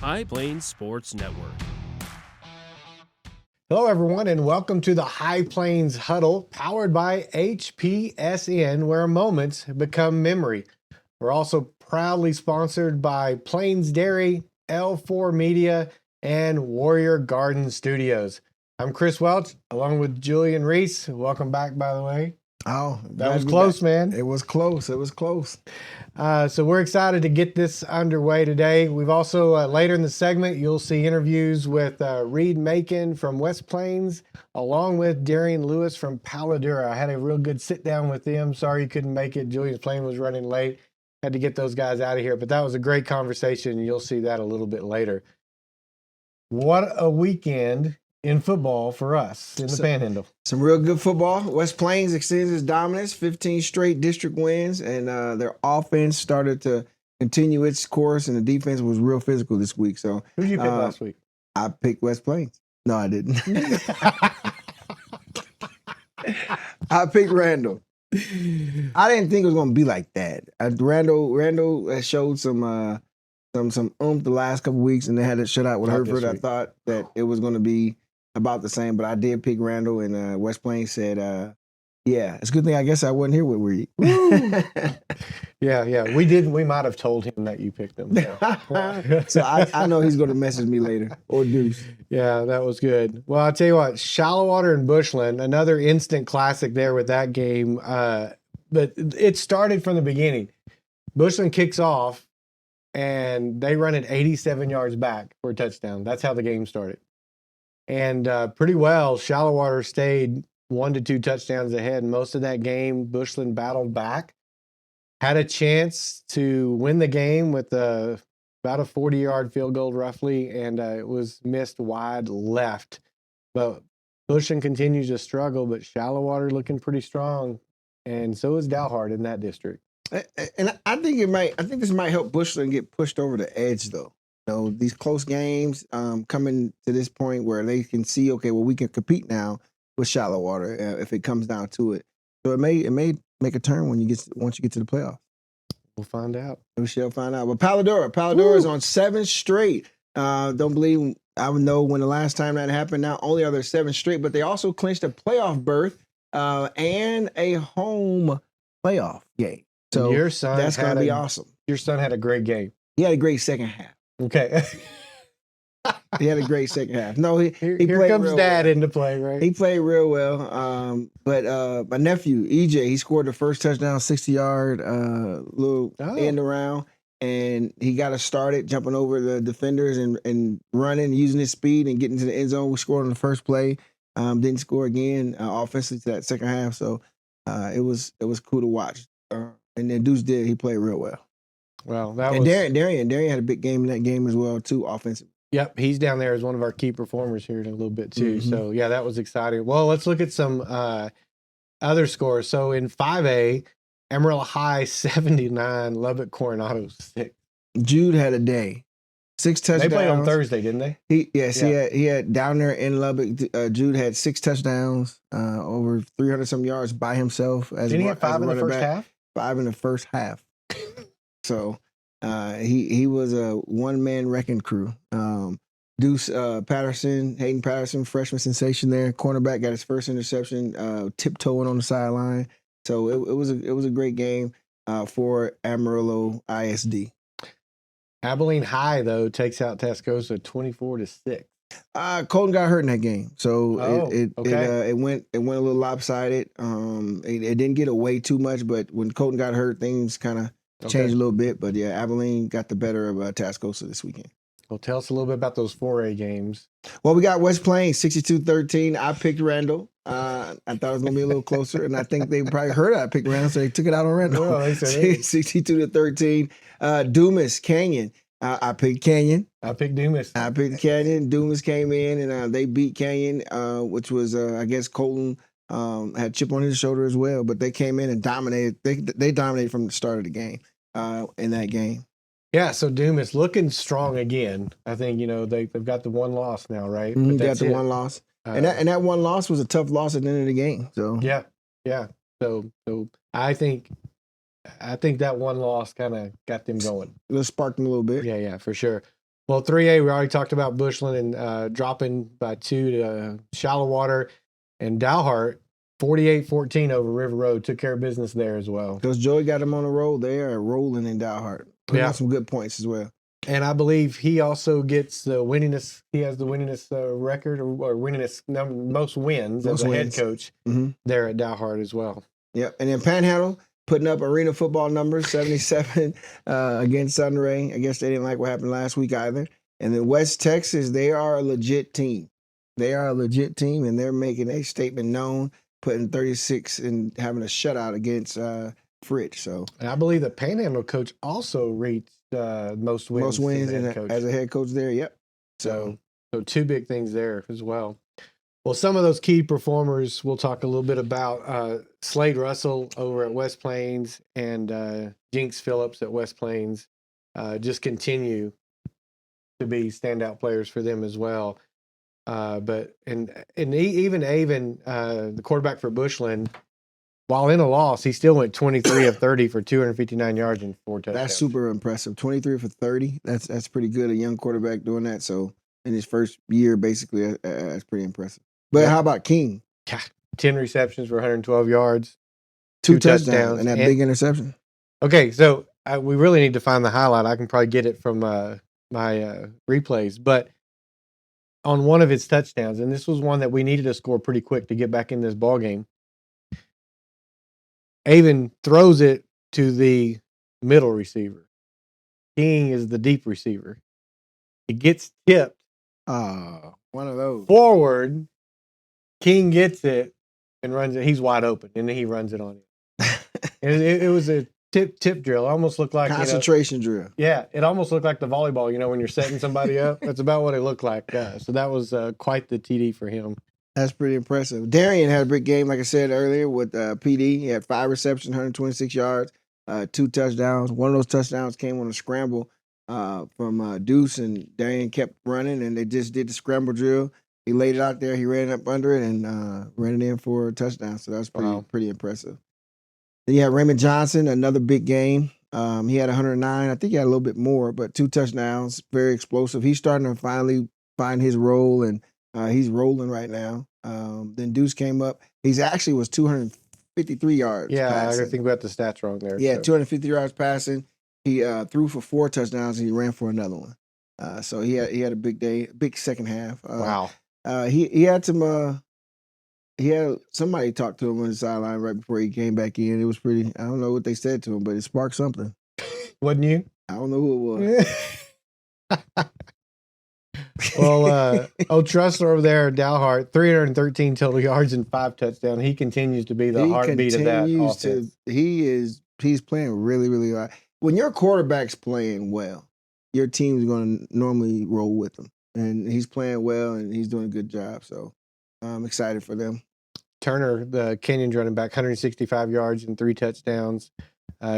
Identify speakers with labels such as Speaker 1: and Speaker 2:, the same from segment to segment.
Speaker 1: High Plains Sports Network.
Speaker 2: Hello, everyone, and welcome to the High Plains Huddle, powered by HPSN, where moments become memory. We're also proudly sponsored by Plains Dairy, L4 Media, and Warrior Garden Studios. I'm Chris Welch, along with Julian Reese. Welcome back, by the way.
Speaker 3: Oh,
Speaker 2: that was close, man.
Speaker 3: It was close. It was close.
Speaker 2: So we're excited to get this underway today. We've also, later in the segment, you'll see interviews with Reid Macon from West Plains, along with Darien Lewis from Palo Duro. I had a real good sit down with them. Sorry you couldn't make it. Julian's plane was running late. Had to get those guys out of here. But that was a great conversation. You'll see that a little bit later. What a weekend in football for us in the Panhandle.
Speaker 3: Some real good football. West Plains extends its dominance, 15 straight district wins, and their offense started to continue its course, and the defense was real physical this week. So,
Speaker 2: who did you pick last week?
Speaker 3: I picked West Plains. No, I didn't. I picked Randall. I didn't think it was going to be like that. Randall showed some oomph the last couple weeks, and they had a shutout with Hereford. I thought that it was going to be about the same, but I did pick Randall, and West Plains said, yeah, it's a good thing I guess I wasn't here with Reid.
Speaker 2: Yeah. We might have told him that you picked them.
Speaker 3: So I know he's going to message me later, or Deuce.
Speaker 2: Yeah, that was good. Well, I'll tell you what, Shallowater and Bushland, another instant classic there with that game. But it started from the beginning. Bushland kicks off, and they run it 87 yards back for a touchdown. That's how the game started. And pretty well, Shallowater stayed 1 to 2 touchdowns ahead. Most of that game, Bushland battled back, had a chance to win the game with about a 40-yard field goal roughly, and it was missed wide left. But Bushland continues to struggle, but Shallowater looking pretty strong, and so is Dalhart in that district.
Speaker 3: And I think this might help Bushland get pushed over the edge, though. You know, these close games coming to this point where they can see, okay, well, we can compete now with Shallowater if it comes down to it. So it may make a turn once you get to the playoffs.
Speaker 2: We'll find out.
Speaker 3: We shall find out. But Palo Duro is on 7 straight. Don't believe I would know when the last time that happened. Not only are there 7 straight, but they also clinched a playoff berth and a home playoff game. So
Speaker 2: your son
Speaker 3: that's going to be awesome.
Speaker 2: Your son had a great game.
Speaker 3: He had a great second half.
Speaker 2: Okay.
Speaker 3: He had a great second half. No, he
Speaker 2: here
Speaker 3: played
Speaker 2: comes
Speaker 3: real
Speaker 2: Dad
Speaker 3: well.
Speaker 2: into play, right?
Speaker 3: He played real well. But my nephew, EJ, he scored the first touchdown, 60-yard little end around, and he got us started jumping over the defenders and running, using his speed and getting to the end zone. We scored on the first play. Didn't score again offensively to that second half. So it was cool to watch. And then Deuce did. He played real well.
Speaker 2: Well,
Speaker 3: Darien had a big game in that game as well too, offensively.
Speaker 2: Yep, he's down there as one of our key performers here in a little bit too. Mm-hmm. So yeah, that was exciting. Well, let's look at some other scores. So in 5A, Emerald High 79, Lubbock Coronado 6.
Speaker 3: Jude had a day. 6 touchdowns.
Speaker 2: They played on Thursday, didn't they?
Speaker 3: He had down there in Lubbock. Jude had 6 touchdowns, over 300 some yards by himself.
Speaker 2: Didn't he have 5 in the first half?
Speaker 3: 5 in the first half. So he was a one-man wrecking crew. Deuce Hayden Patterson, freshman sensation there, cornerback, got his first interception, tiptoeing on the sideline. So it was a great game for Amarillo ISD.
Speaker 2: Abilene High though takes out Tascosa 24-6.
Speaker 3: Colton got hurt in that game, so it went a little lopsided. It didn't get away too much, but when Colton got hurt, things kind of changed a little bit. But yeah, Abilene got the better of Tascosa this weekend.
Speaker 2: Well, tell us a little bit about those 4A games.
Speaker 3: Well, we got West Plains 62-13. I picked Randall. I thought it was going to be a little closer, and I think they probably heard I picked Randall, so they took it out on Randall.
Speaker 2: Well,
Speaker 3: 62-13. Dumas Canyon. I picked Canyon.
Speaker 2: I picked Dumas.
Speaker 3: I picked Canyon. Dumas came in, and they beat Canyon, which was, I guess, Colton had a chip on his shoulder as well. But they came in and dominated. They dominated from the start of the game in that game.
Speaker 2: Yeah, so Dumas looking strong again. I think, they've got the one loss now, right?
Speaker 3: But got the one loss. And that one loss was a tough loss at the end of the game. So
Speaker 2: yeah. So I think that one loss kind of got them going.
Speaker 3: It sparked them a little bit.
Speaker 2: Yeah, for sure. Well, 3A, we already talked about Bushland and dropping by 2 to Shallow Water, and Dalhart 48-14 over River Road took care of business there as well.
Speaker 3: Because Joey got them on the road, they are rolling in Dalhart, putting up some good points as well.
Speaker 2: And I believe he also gets the winningest. He has the winningest record or winningest most wins as a head coach there at Dalhart as well.
Speaker 3: Yep, and then Panhandle putting up arena football numbers, 77 against Sunray. I guess they didn't like what happened last week either. And then West Texas, they are a legit team. They are a legit team, and they're making a statement known, putting 36 and having a shutout against Fritz. So,
Speaker 2: and I believe the Panhandle coach also reached most wins
Speaker 3: as a head coach there. Yep.
Speaker 2: So two big things there as well. Well, some of those key performers we'll talk a little bit about. Slade Russell over at West Plains and Jinx Phillips at West Plains just continue to be standout players for them as well. But even Avon, the quarterback for Bushland, while in a loss, he still went 23 of 30 for 259 yards and 4 touchdowns.
Speaker 3: That's super impressive. 23 for 30. That's pretty good. A young quarterback doing that. So in his first year, basically, that's pretty impressive. But how about King?
Speaker 2: 10 receptions for 112 yards,
Speaker 3: 2 touchdowns, and that big interception.
Speaker 2: Okay, so we really need to find the highlight. I can probably get it from my replays, but on one of his touchdowns, and this was one that we needed to score pretty quick to get back in this ball game. Avon throws it to the middle receiver. King is the deep receiver. It gets tipped.
Speaker 3: One of those.
Speaker 2: Forward. King gets it and runs it. He's wide open, and then he runs it on him. it was a tip drill. It almost looked like
Speaker 3: concentration drill.
Speaker 2: Yeah, it almost looked like the volleyball. When you're setting somebody up, that's about what it looked like. So that was quite the TD for him.
Speaker 3: That's pretty impressive. Darien had a big game, like I said earlier, with PD. He had 5 receptions, 126 yards, 2 touchdowns. One of those touchdowns came on a scramble from Deuce, and Darien kept running, and they just did the scramble drill. He laid it out there. He ran up under it and ran it in for a touchdown. So that was pretty impressive. Then you had Raymond Johnson, another big game. He had 109. I think he had a little bit more, but 2 touchdowns, very explosive. He's starting to finally find his role, and he's rolling right now. Then Deuce came up. He's actually was 253 yards.
Speaker 2: Yeah,
Speaker 3: passing.
Speaker 2: I think we got the stats wrong there.
Speaker 3: Yeah, 250 yards passing. He threw for 4 touchdowns, and he ran for another one. So he had a big day, big second half.
Speaker 2: Wow.
Speaker 3: He had some. He had somebody talk to him on the sideline right before he came back in. It was pretty. I don't know what they said to him, but it sparked something.
Speaker 2: Wasn't you?
Speaker 3: I don't know who it was.
Speaker 2: Well, Trussler over there at Dalhart, 313 total yards and 5 touchdowns. He continues to be the heartbeat of that offense.
Speaker 3: He's playing really, really well. When your quarterback's playing well, your team's going to normally roll with him. And he's playing well, and he's doing a good job. So I'm excited for them.
Speaker 2: Turner, the Canyons running back, 165 yards and 3 touchdowns.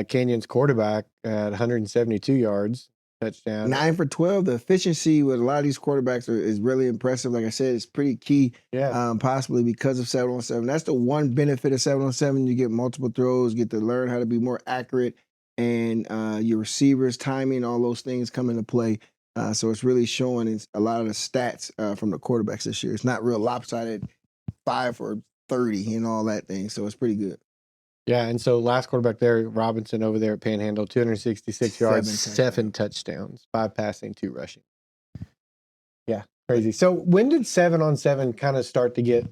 Speaker 2: Canyons quarterback at 172 yards, touchdown.
Speaker 3: 9 for 12. The efficiency with a lot of these quarterbacks is really impressive. Like I said, it's pretty key.
Speaker 2: Yeah.
Speaker 3: Possibly because of 7-on-7. That's the one benefit of 7-on-7. You get multiple throws, get to learn how to be more accurate, and your receivers, timing, all those things come into play. So it's really showing a lot of the stats from the quarterbacks this year. It's not real lopsided 5 for 30 and all that thing. So it's pretty good.
Speaker 2: Yeah, and so last quarterback there, Robinson over there at Panhandle, 266 yards, 7 touchdowns, 5 passing, 2 rushing. Yeah, crazy. So when did 7-on-7 kind of start to get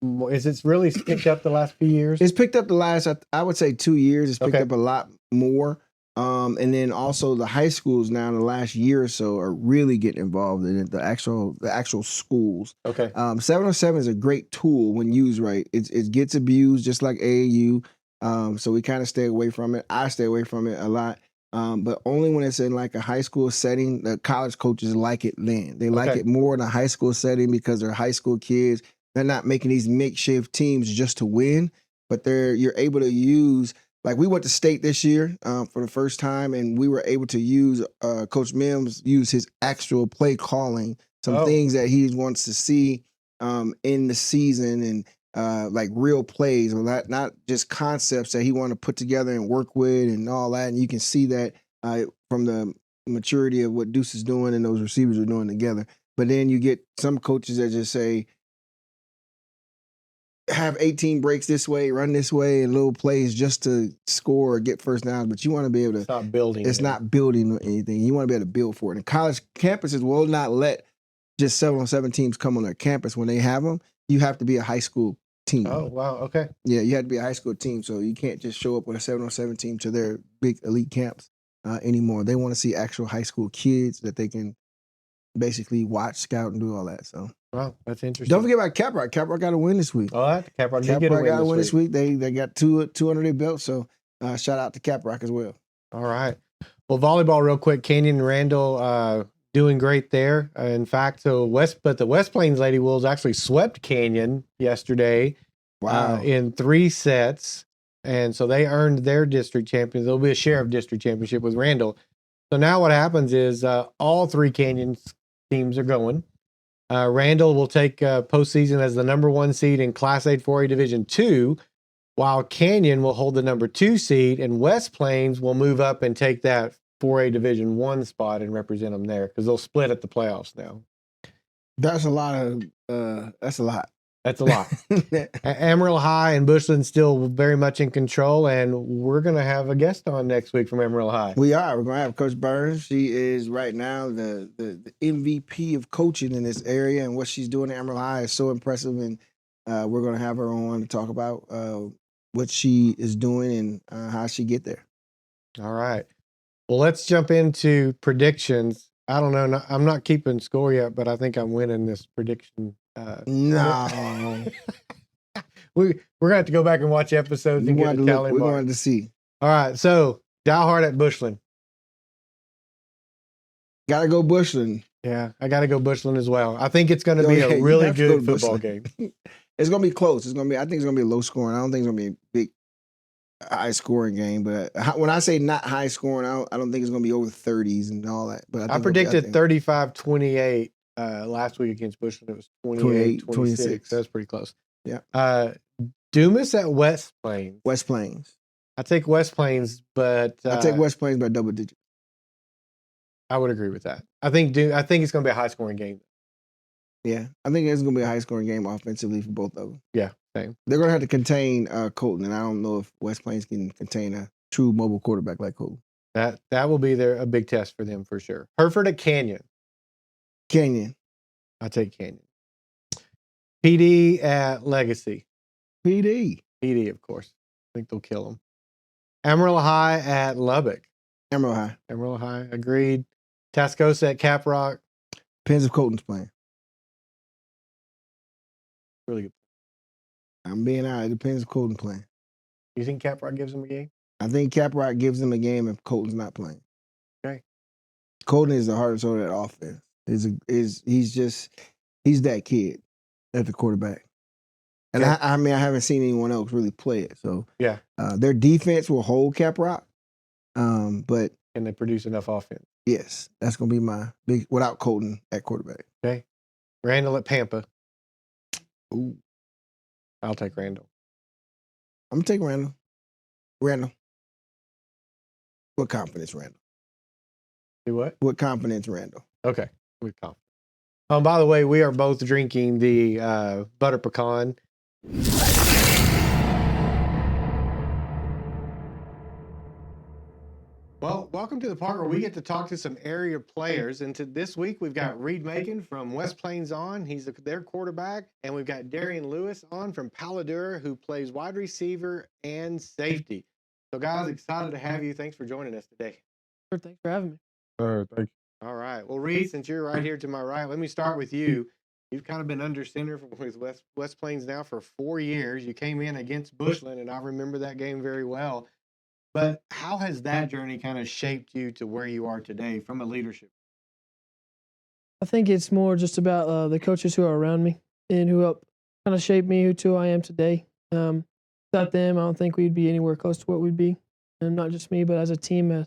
Speaker 2: more? Is it really picked up the last few years?
Speaker 3: It's picked up the last, I would say, 2 years. It's picked up a lot more. And then also the high schools now in the last year or so are really getting involved in it, the actual schools.
Speaker 2: Okay.
Speaker 3: 7-on-7 is a great tool when used right. It gets abused just like AAU. So we kind of stay away from it. I stay away from it a lot. But only when it's in like a high school setting. The college coaches like it then. They like it more in a high school setting because they're high school kids. They're not making these makeshift teams just to win, but you're able to use. Like we went to state this year for the first time, and we were able to use Coach Mims use his actual play calling, some things that he wants to see in the season, and like real plays, or not just concepts that he want to put together and work with and all that. And you can see that from the maturity of what Deuce is doing and those receivers are doing together. But then you get some coaches that just say, have 18 breaks this way, run this way, and little plays just to score or get first downs. But you want to be able to.
Speaker 2: It's not building.
Speaker 3: It's not building anything. You want to be able to build for it. And college campuses will not let just 7-on-7 teams come on their campus. When they have them, you have to be a high school team.
Speaker 2: Oh, wow. Okay.
Speaker 3: Yeah, you have to be a high school team. So you can't just show up with a 7-on-7 team to their big elite camps anymore. They want to see actual high school kids that they can basically watch, scout, and do all that. So.
Speaker 2: Wow, that's interesting.
Speaker 3: Don't forget about Caprock. Caprock got a win this week.
Speaker 2: All right, Caprock did get a win
Speaker 3: this week. They got two under their belt. So shout out to Caprock as well.
Speaker 2: All right. Well, volleyball real quick. Canyon and Randall doing great there. In fact, the West Plains Lady Wolves actually swept Canyon yesterday.
Speaker 3: Wow.
Speaker 2: In 3 sets. And so they earned their district champions. There'll be a share of district championship with Randall. So now what happens is all 3 Canyon teams are going. Randall will take postseason as the number 1 seed in Class 8 4A Division 2, while Canyon will hold the number 2 seed, and West Plains will move up and take that 4A Division 1 spot and represent them there because they'll split at the playoffs now.
Speaker 3: That's a lot. That's a lot.
Speaker 2: That's a lot. Amarillo High and Bushland still very much in control, and we're going to have a guest on next week from Amarillo High.
Speaker 3: We are. We're going to have Coach Burns. She is right now the MVP of coaching in this area, and what she's doing at Amarillo High is so impressive, and we're going to have her on to talk about what she is doing and how she get there.
Speaker 2: All right. Well, let's jump into predictions. I don't know. I'm not keeping score yet, but I think I'm winning this prediction.
Speaker 3: No.
Speaker 2: We're going to have to go back and watch episodes and get a tally.
Speaker 3: We wanted to see.
Speaker 2: All right. So, die hard at Bushland.
Speaker 3: Got to go Bushland.
Speaker 2: Yeah, I got to go Bushland as well. I think it's going to be a really good football game.
Speaker 3: It's going to be close. I think it's going to be low scoring. I don't think it's going to be a big, high scoring game. But when I say not high scoring, I don't think it's going to be over 30s and all that. But
Speaker 2: I predicted 35-28 last week against Bushland. It was 28-26. That was pretty close.
Speaker 3: Yeah.
Speaker 2: Dumas at West Plains.
Speaker 3: West Plains.
Speaker 2: I take West Plains, but
Speaker 3: I take West Plains by double digits.
Speaker 2: I would agree with that. I think it's going to be a high scoring game.
Speaker 3: Yeah, I think it's going to be a high scoring game offensively for both of them.
Speaker 2: Yeah, same.
Speaker 3: They're going to have to contain Colton, and I don't know if West Plains can contain a true mobile quarterback like Colton.
Speaker 2: That will be a big test for them for sure. Hereford at Canyon.
Speaker 3: Canyon.
Speaker 2: I take Canyon. PD at Legacy.
Speaker 3: PD,
Speaker 2: of course. I think they'll kill them. Amarillo High at Lubbock.
Speaker 3: Amarillo
Speaker 2: High, agreed. Tascosa at Caprock.
Speaker 3: Depends if Colton's playing.
Speaker 2: Really good.
Speaker 3: I'm being out. It depends if Colton's playing.
Speaker 2: You think Caprock gives them a game?
Speaker 3: I think Caprock gives them a game if Colton's not playing.
Speaker 2: Okay.
Speaker 3: Colton is the heart and soul of that offense. He's that kid at the quarterback. And
Speaker 2: yeah.
Speaker 3: I haven't seen anyone else really play it. So
Speaker 2: yeah,
Speaker 3: their defense will hold Caprock. But
Speaker 2: can they produce enough offense?
Speaker 3: Yes, that's gonna be my big without Colton at quarterback.
Speaker 2: Okay. Randall at Pampa.
Speaker 3: Ooh.
Speaker 2: I'll take Randall.
Speaker 3: I'm gonna take Randall. Randall. What confidence, Randall?
Speaker 2: Do what?
Speaker 3: What confidence, Randall?
Speaker 2: Okay. With confidence. By the way, we are both drinking the butter pecan. Well, welcome to the part where we get to talk to some area players. And this week, we've got Reid Macon from West Plains on. He's their quarterback. And we've got Darien Lewis on from Palo Duro, who plays wide receiver and safety. So, guys, excited to have you. Thanks for joining us today.
Speaker 4: Sure, thanks for having me.
Speaker 2: Thank you. All right. Well, Reid, since you're right here to my right, let me start with you. You've kind of been under center with West Plains now for 4 years. You came in against Bushland, and I remember that game very well. But how has that journey kind of shaped you to where you are today from a leadership?
Speaker 4: I think it's more just about the coaches who are around me and who help kind of shape me to who I am today. Without them, I don't think we'd be anywhere close to what we'd be. And not just me, but as a team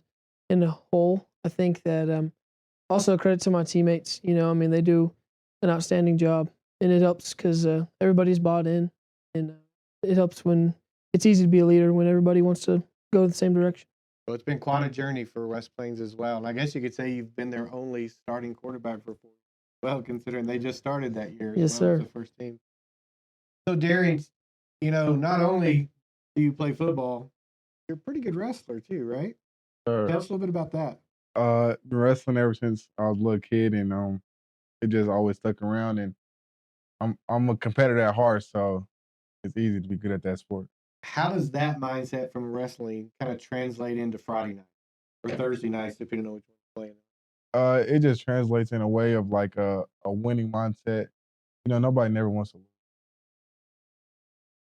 Speaker 4: in a whole. I think that also credit to my teammates. They do an outstanding job. And it helps because everybody's bought in. And it helps when it's easy to be a leader when everybody wants to go the same direction.
Speaker 2: So it's been quite a journey for West Plains as well. And I guess you could say you've been their only starting quarterback for 4 years. Well, considering they just started that year
Speaker 4: Yes,
Speaker 2: as well as
Speaker 4: sir.
Speaker 2: the first team. So, Darien, not only do you play football, you're a pretty good wrestler too, right? Tell us a little bit about that.
Speaker 5: Been wrestling ever since I was a little kid, and it just always stuck around. And I'm a competitor at heart, so it's easy to be good at that sport.
Speaker 2: How does that mindset from wrestling kind of translate into Friday night or Thursday nights, depending on which one you're playing?
Speaker 5: It just translates in a way of like a winning mindset. Nobody never wants to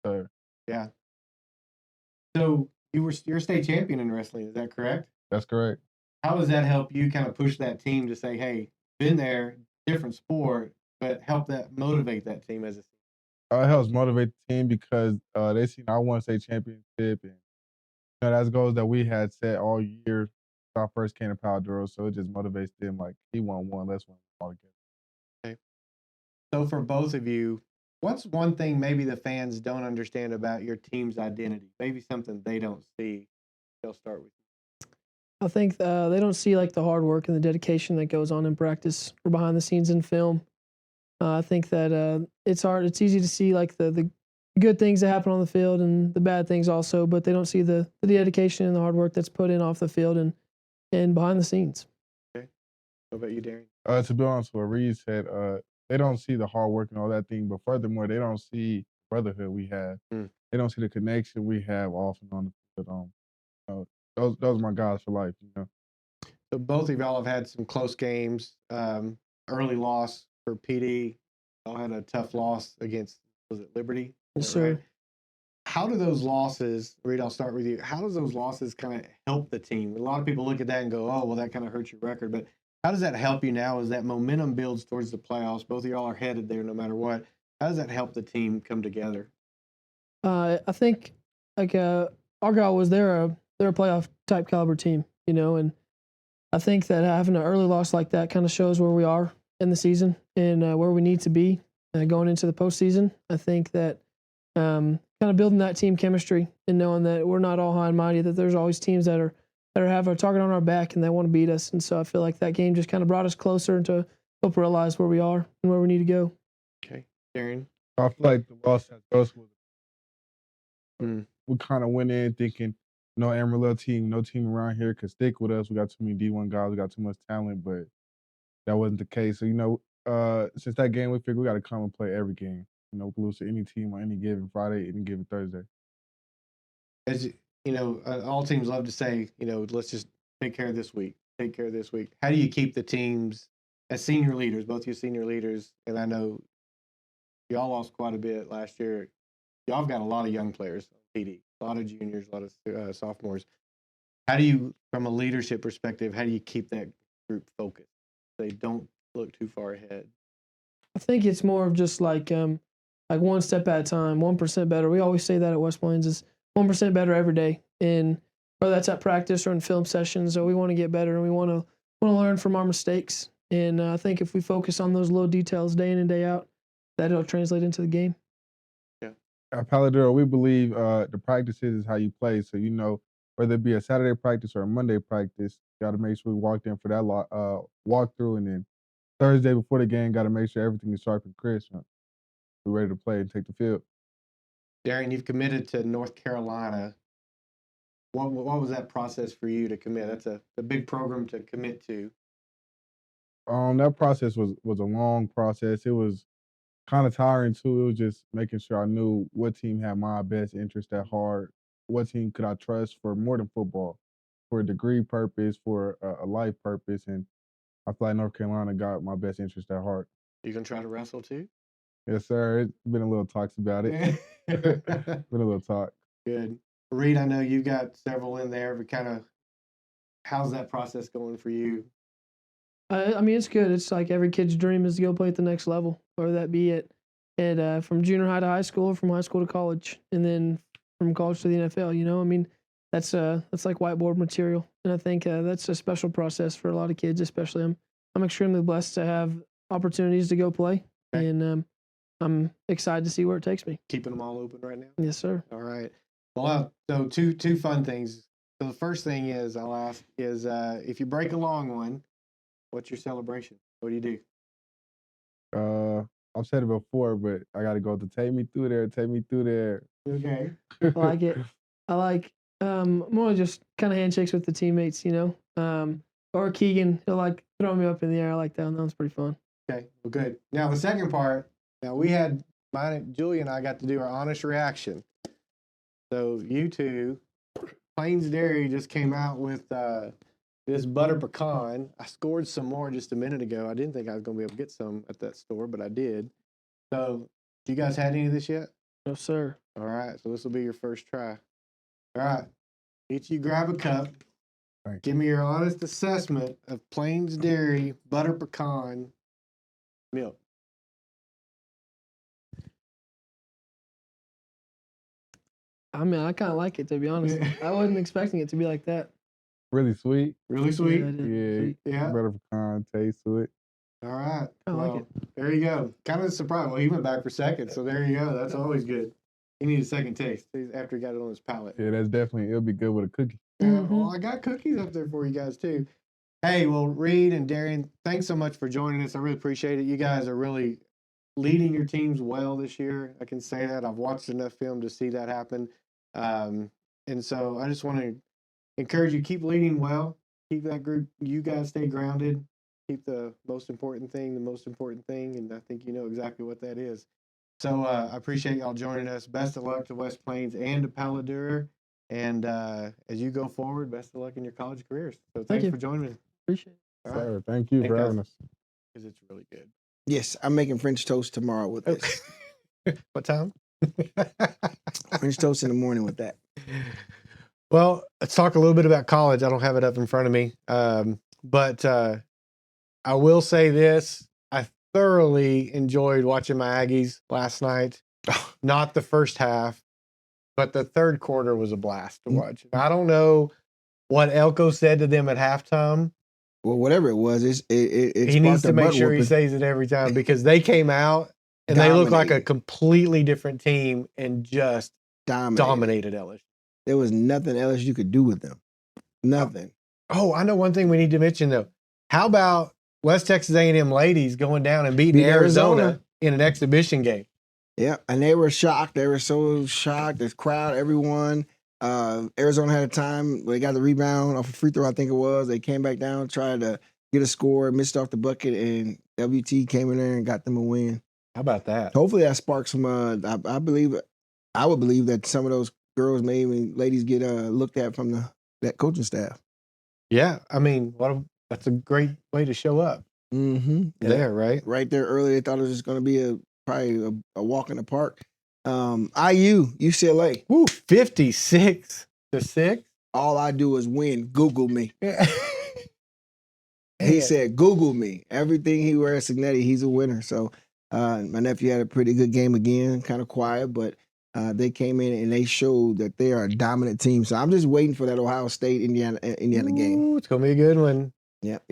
Speaker 5: lose.
Speaker 2: Yeah. So you're a state champion in wrestling, is that correct?
Speaker 5: That's correct.
Speaker 2: How does that help you kind of push that team to say, hey, been there, different sport, but help that motivate that team as a team?
Speaker 5: It helps motivate the team because they seen I won state championship, and that's goals that we had set all year. When I first came to Palo Duro, so it just motivates them. Like he won one, let's win all together.
Speaker 2: Okay. So for both of you, what's one thing maybe the fans don't understand about your team's identity? Maybe something they don't see. They'll start with you.
Speaker 4: I think they don't see like the hard work and the dedication that goes on in practice or behind the scenes in film. I think that it's hard. It's easy to see like the good things that happen on the field and the bad things also, but they don't see the dedication and the hard work that's put in off the field and behind the scenes.
Speaker 2: Okay. What about you, Darien?
Speaker 5: To be honest, what Reid said, they don't see the hard work and all that thing, but furthermore, they don't see brotherhood we have. They don't see the connection we have off and on the field. Those are my guys for life.
Speaker 2: So both of y'all have had some close games. Early loss for PD. Y'all had a tough loss against, was it Liberty?
Speaker 4: Yes, sir.
Speaker 2: Right? How do those losses, Reid, I'll start with you. How does those losses kind of help the team? A lot of people look at that and go, oh, well, that kind of hurts your record. But how does that help you now as that momentum builds towards the playoffs? Both of y'all are headed there no matter what. How does that help the team come together?
Speaker 4: I think like Argyle was they're a playoff type caliber team, and I think that having an early loss like that kind of shows where we are in the season and where we need to be going into the postseason. I think that kind of building that team chemistry and knowing that we're not all high and mighty, that there's always teams that have a target on our back and they want to beat us. And so I feel like that game just kind of brought us closer to help realize where we are and where we need to go.
Speaker 2: Okay. Darien?
Speaker 5: I feel like the loss at Ghost was we kind of went in thinking, no Amarillo team, no team around here could stick with us. We got too many D1 guys, we got too much talent, but that wasn't the case. So, since that game, we figured we got to come and play every game. Lose to any team on any given Friday, any given Thursday.
Speaker 2: As all teams love to say, let's just take care of this week. Take care of this week. How do you keep the teams as senior leaders, both you senior leaders, and I know y'all lost quite a bit last year. Y'all have got a lot of young players on PD, a lot of juniors, a lot of sophomores. How do you, from a leadership perspective, how do you keep that group focused? They don't look too far ahead.
Speaker 4: I think it's more of just like one step at a time, 1% better. We always say that at West Plains is 1% better every day. And whether that's at practice or in film sessions, so we want to get better and we want to learn from our mistakes. And I think if we focus on those little details day in and day out, that'll translate into the game.
Speaker 5: Yeah. At Palo Duro, we believe the practices is how you play. So, whether it be a Saturday practice or a Monday practice, you got to make sure we walked in for that walkthrough. And then Thursday before the game, got to make sure everything is sharp and crisp. We're ready to play and take the field.
Speaker 2: Darien, you've committed to North Carolina. What was that process for you to commit? That's a big program to commit to.
Speaker 5: That process was a long process. It was kind of tiring too. It was just making sure I knew what team had my best interest at heart. What team could I trust for more than football, for a degree purpose, for a life purpose, and I feel like North Carolina got my best interest at heart.
Speaker 2: You gonna try to wrestle too?
Speaker 5: Yes, sir. It's been a little talks about it. Been a little talk.
Speaker 2: Good. Reid, I know you've got several in there, but how's that process going for you?
Speaker 4: I mean, it's good. It's like every kid's dream is to go play at the next level, whether that be from junior high to high school, from high school to college, and then from college to the NFL. I mean, that's like whiteboard material, and I think that's a special process for a lot of kids. Especially, I'm extremely blessed to have opportunities to go play, and I'm excited to see where it takes me.
Speaker 2: Keeping them all open right now?
Speaker 4: Yes, sir.
Speaker 2: All right. Well, so two fun things. So the first thing I'll ask is if you break a long one, what's your celebration? What do you do?
Speaker 5: I've said it before, but I got to go to take me through there. Take me through there.
Speaker 2: Okay.
Speaker 4: I like it. I like more just kind of handshakes with the teammates, or Keegan, he'll like throw me up in the air. I like that. That one's pretty fun.
Speaker 2: Okay. Well, good. Now the second part. Now we had Julie and I got to do our honest reaction. So you two, Plains Dairy just came out with this butter pecan. I scored some more just a minute ago. I didn't think I was going to be able to get some at that store, but I did. So, you guys had any of this yet?
Speaker 4: No, sir.
Speaker 2: All right. So this will be your first try. All right. Each of you grab a cup. Give me your honest assessment of Plains Dairy butter pecan milk.
Speaker 4: I mean, I kind of like it, to be honest. I wasn't expecting it to be like that.
Speaker 5: Really sweet.
Speaker 2: Really sweet?
Speaker 5: Yeah.
Speaker 2: Yeah.
Speaker 5: Better pecan taste to it.
Speaker 2: All right.
Speaker 4: I like it.
Speaker 2: There you go. Kind of surprised. Well, he went back for second, so there you go. That's always good. He needs a second taste after he got it on his palate.
Speaker 5: Yeah, that's definitely, it'll be good with a cookie.
Speaker 2: Well, I got cookies up there for you guys, too. Hey, well, Reid and Darien, thanks so much for joining us. I really appreciate it. You guys are really leading your teams well this year. I can say that. I've watched enough film to see that happen. And so I just want to encourage you, keep leading well. Keep that group, you guys stay grounded. Keep the most important thing, and I think you know exactly what that is. So I appreciate y'all joining us. Best of luck to West Plains and to Palo Duro. And as you go forward, best of luck in your college careers. So thanks for joining me.
Speaker 4: Appreciate it.
Speaker 2: All right.
Speaker 5: Sir, thank you for having us.
Speaker 2: Because it's really good.
Speaker 3: Yes, I'm making French toast tomorrow with this.
Speaker 2: What time?
Speaker 3: French toast in the morning with that.
Speaker 2: Well, let's talk a little bit about college. I don't have it up in front of me. But I will say this. I thoroughly enjoyed watching my Aggies last night. Not the first half, but the third quarter was a blast to watch. I don't know what Elko said to them at halftime.
Speaker 3: Well, whatever it was,
Speaker 2: he needs to make sure he says it every time because they came out and they look like a completely different team and just dominated LSU.
Speaker 3: There was nothing else you could do with them. Nothing.
Speaker 2: Oh, I know one thing we need to mention though. How about West Texas A&M ladies going down and beating Arizona in an exhibition game?
Speaker 3: Yeah, and they were shocked. They were so shocked. The crowd, everyone. Arizona had a time where they got the rebound off a free throw, I think it was. They came back down, tried to get a score, missed off the bucket, and WT came in there and got them a win.
Speaker 2: How about that?
Speaker 3: Hopefully that sparks some. I would believe that some of those girls, maybe ladies, get looked at from that coaching staff.
Speaker 2: Yeah, I mean, that's a great way to show up.
Speaker 3: Mm-hmm.
Speaker 2: There, right?
Speaker 3: Right there early, they thought it was just going to be probably a walk in the park. UCLA.
Speaker 2: Woo, 56-6.
Speaker 3: All I do is win. Google me. He said, Google me. Everything he wears, Signetti, he's a winner. So my nephew had a pretty good game again, kind of quiet, but they came in and they showed that they are a dominant team. So I'm just waiting for that Ohio State Indiana game.
Speaker 2: It's gonna be a good one.
Speaker 3: Yep.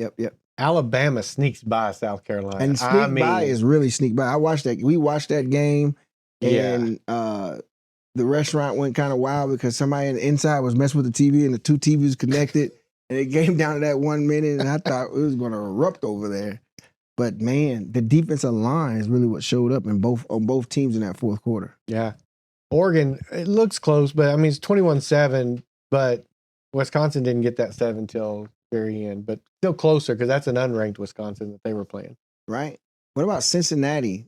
Speaker 2: Alabama sneaks by South Carolina,
Speaker 3: and by is really sneak by. We watched that game, and the restaurant went kind of wild because somebody on the inside was messing with the TV, and the two TVs connected, and it came down to that 1 minute, and I thought it was going to erupt over there. But man, the defensive line is really what showed up on both teams in that fourth quarter.
Speaker 2: Yeah. Oregon, it looks close, but I mean, it's 21-7, but Wisconsin didn't get that 7 till very end, but still closer because that's an unranked Wisconsin that they were playing.
Speaker 3: Right. What about Cincinnati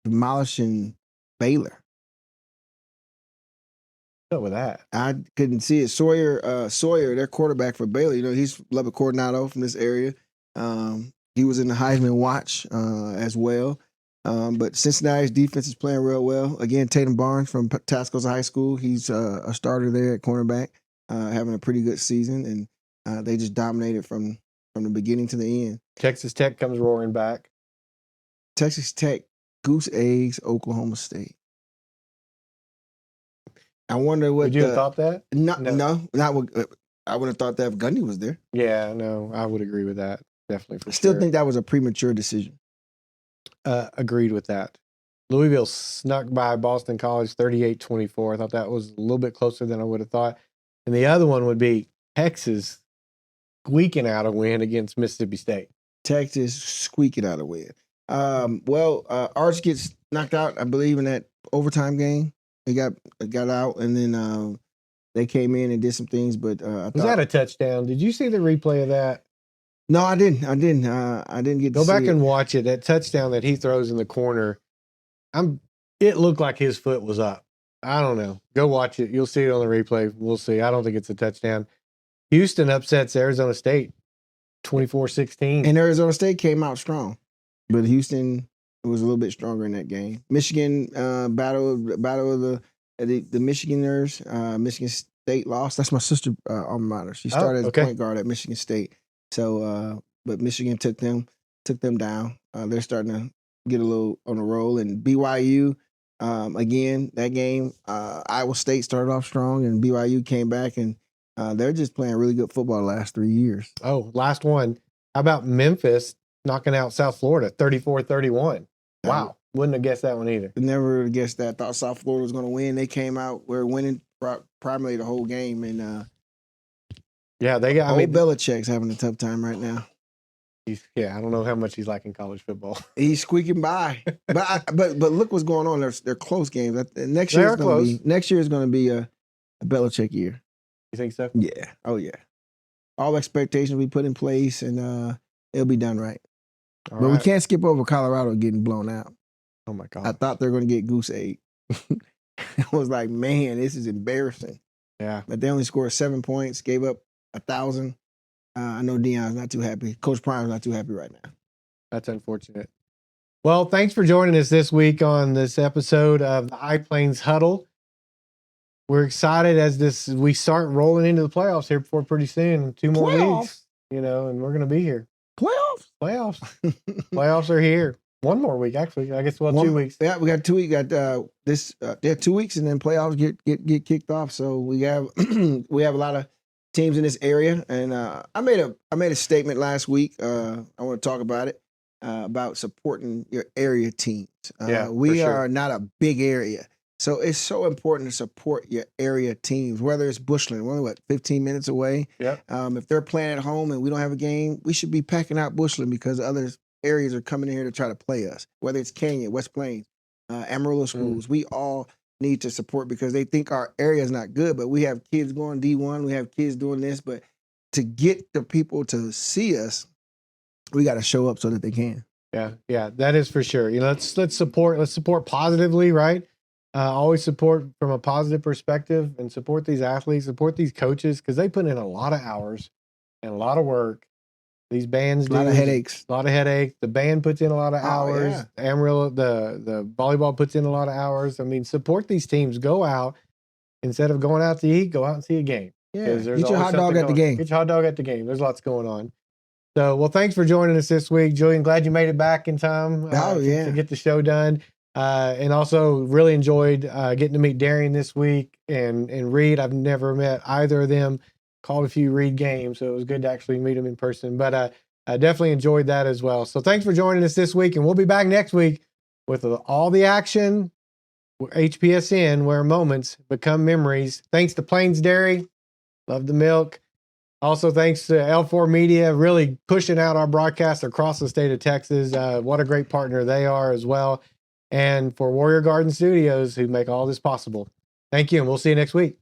Speaker 3: demolishing Baylor?
Speaker 2: What's up with that?
Speaker 3: I couldn't see it. Sawyer, their quarterback for Baylor, he's Lubbock Coronado from this area. He was in the Heisman watch as well. But Cincinnati's defense is playing real well. Again, Tatum Barnes from Tascosa High School. He's a starter there at cornerback, having a pretty good season, and they just dominated from the beginning to the end.
Speaker 2: Texas Tech comes roaring back.
Speaker 3: Texas Tech goose eggs Oklahoma State. I wonder what.
Speaker 2: Would you have thought that?
Speaker 3: No, not what. I would have thought that if Gundy was there.
Speaker 2: Yeah, no, I would agree with that. Definitely.
Speaker 3: I still think that was a premature decision.
Speaker 2: Agreed with that. Louisville snuck by Boston College 38-24. I thought that was a little bit closer than I would have thought. and the other one would be Texas squeaking out a win against Mississippi State.
Speaker 3: Texas squeaking out a win. Arch gets knocked out, I believe, in that overtime game. He got out, and then they came in and did some things. But
Speaker 2: Was that a touchdown? Did you see the replay of that?
Speaker 3: No, I didn't. I didn't get to
Speaker 2: Go back
Speaker 3: see
Speaker 2: and
Speaker 3: it.
Speaker 2: watch it. That touchdown that he throws in the corner, it looked like his foot was up. I don't know. Go watch it. You'll see it on the replay. We'll see. I don't think it's a touchdown. Houston upsets Arizona State 24-16.
Speaker 3: And Arizona State came out strong, but Houston was a little bit stronger in that game. Michigan battle of the Michiganers. Michigan State lost. That's my sister alma mater. She started as a point guard at Michigan State. So, but Michigan took them down. They're starting to get a little on a roll. And BYU, again, that game, Iowa State started off strong, and BYU came back, and they're just playing really good football the last 3 years.
Speaker 2: Oh, last one. How about Memphis knocking out South Florida 34-31? Wow. Wouldn't have guessed that one either.
Speaker 3: Never guessed that. Thought South Florida was going to win. They came out, were winning primarily the whole game. And
Speaker 2: yeah, they got.
Speaker 3: Belichick's having a tough time right now.
Speaker 2: I don't know how much he's liking college football.
Speaker 3: He's squeaking by. but look what's going on. They're close games. Next year is going to be a Belichick year.
Speaker 2: You think so?
Speaker 3: Yeah. Oh yeah. All expectations we put in place, and it'll be done right. But we can't skip over Colorado getting blown out.
Speaker 2: Oh my God.
Speaker 3: I thought they were going to get goose egg. I was like, man, this is embarrassing.
Speaker 2: Yeah.
Speaker 3: But they only scored 7 points, gave up 1,000. I know Dion's not too happy. Coach Prime's not too happy right now.
Speaker 2: That's unfortunate. Well, thanks for joining us this week on this episode of the High Plains Huddle. We're excited as we start rolling into the playoffs here before pretty soon. 2 more weeks, and we're going to be here. Playoffs. Playoffs are here. 1 more week, actually. I guess 2 weeks.
Speaker 3: Yeah, we got 2 weeks. Got 2 weeks, and then playoffs get kicked off. So we have we have a lot of teams in this area, and I made a statement last week. I want to talk about it about supporting your area teams. We are not a big area. So it's so important to support your area teams, whether it's Bushland, we're only 15 minutes away.
Speaker 2: Yep.
Speaker 3: If they're playing at home and we don't have a game, we should be packing out Bushland because other areas are coming in here to try to play us. Whether it's Canyon, West Plains, Amarillo schools, we all need to support because they think our area is not good, but we have kids going D1, we have kids doing this, but to get the people to see us, we got to show up so that they can.
Speaker 2: Yeah, that is for sure. Let's support positively, right? Always support from a positive perspective and support these athletes, support these coaches because they put in a lot of hours and a lot of work. These bands do
Speaker 3: a lot of headaches.
Speaker 2: The band puts in a lot of hours.
Speaker 3: Yeah.
Speaker 2: Amarillo, the volleyball puts in a lot of hours. I mean, support these teams. Go out instead of going out to eat. Go out and see a game.
Speaker 3: Yeah, get your hot dog at the game.
Speaker 2: Get your hot dog at the game. There's lots going on. So, well, thanks for joining us this week, Julian. Glad you made it back in time to get the show done. And also really enjoyed getting to meet Darien this week and Reid. I've never met either of them. Called a few Reid games, so it was good to actually meet them in person. But I definitely enjoyed that as well. So thanks for joining us this week, and we'll be back next week with all the action. HPSN, where moments become memories. Thanks to Plains Dairy. Love the milk. Also, thanks to L4 Media, really pushing out our broadcast across the state of Texas. What a great partner they are as well. And for Warrior Garden Studios, who make all this possible. Thank you, and we'll see you next week.